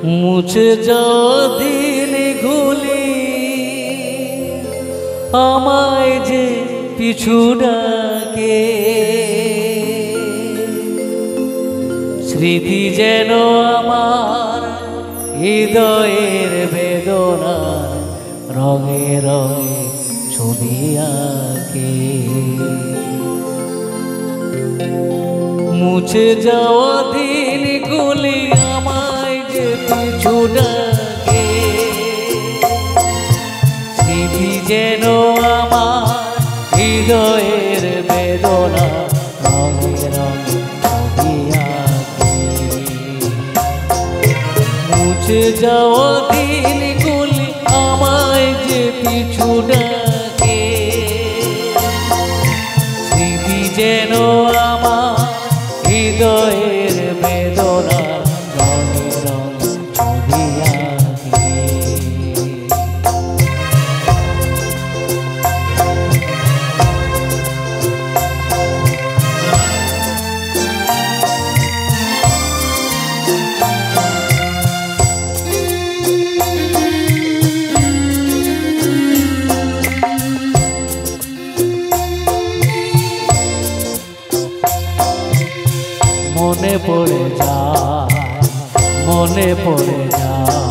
মুছে যাওয়া দিনগুলি আমায় যে পিছু ডাকে, স্মৃতি যেন আমার হৃদয়ের বেদনা রঙে রঙে ছবি আঁকে। মুছে যাওয়া দিনগুলি আমায় যে পিছু ডাকে, স্মৃতি যেন আমার হৃদয়ের বেদনা রঙে রঙে ছবি আঁকে। মুছে যাওয়া দিনগুলি আমায় যে পিছু ডাকে, স্মৃতি যেন আমার হৃদয়ের বেদনা রঙে রঙে ছবি আঁকে। মনে পড়ে যায়, মনে পড়ে যায়,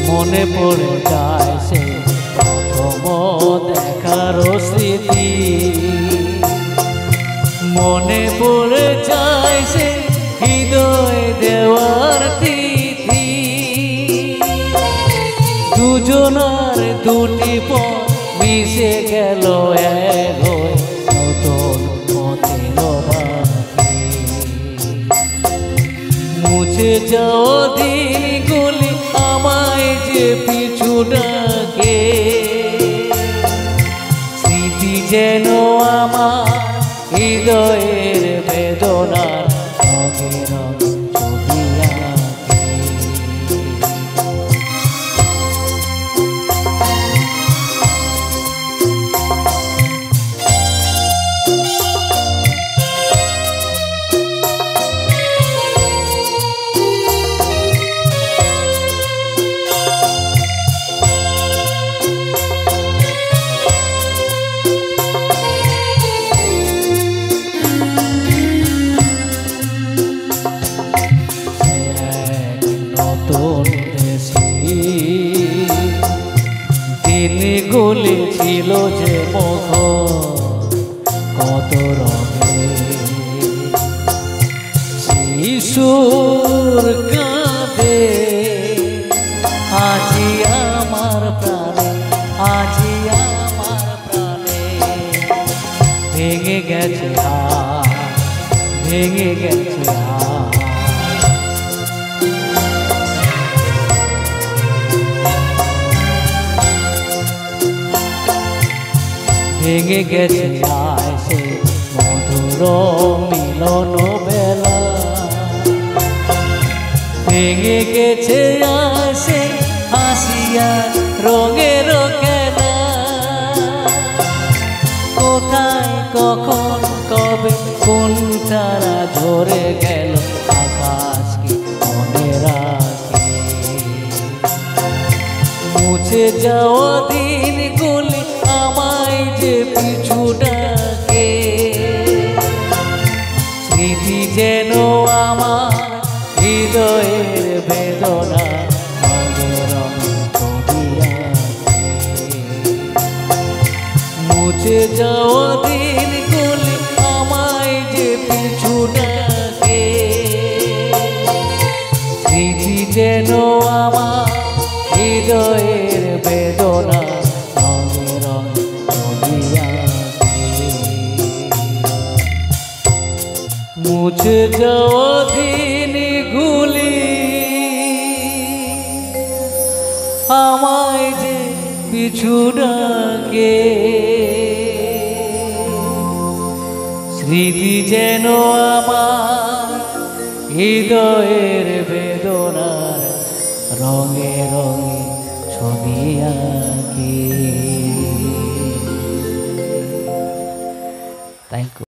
মনে পড়ে যায় সে প্রথম দেখার স্মৃতি। মনে পড়ে যায় সে হৃদয় দেওয়ার তিথি। দুজনার দুটি পথ মিশে গেল এক নতুন পথের বাকি। মুছে যাওয়া দিনগুলি আমায় যে পিছু ডাকে, স্মৃতি যেন আমার হৃদয়ের বেদনার রঙে রঙে ছবি আঁকে। দিনগুলি ছিল যে মুখ কত রঙে, শিশুর কাঁদে আজি আমার প্রাণে, আজি আমার প্রাণে। ভেঙে গেছে হাত, ভেঙে গেছে হাত, ভেঙে গেছে যায় সে মধুর মিলন বেলা। ভেঙে গেছে আসে হাসিয়া রঙের খেলা। কোথায় কখন কবে কোন তারা ঝরে গেল আকাশ কি মনে রাখে। মুছে যাওয়া দিনগুলি আমায় যে পিছু ডাকে, স্মৃতি যেন আমার হৃদয়ের বেদনা রঙে রঙে ছবি আঁকে। মুছে যাওয়া দিনগুলি আমায় যে পিছু ডাকে, স্মৃতি যেন আমার হৃদয়ের বেদনা রঙে রঙে ছবি আঁকে। মুছে যাওয়া দিনগুলি আমায় যে পিছু ডাকে, স্মৃতি যেন আমার হৃদয়ের বেদনার রঙে রঙে ছবি আঁকে। Thank you.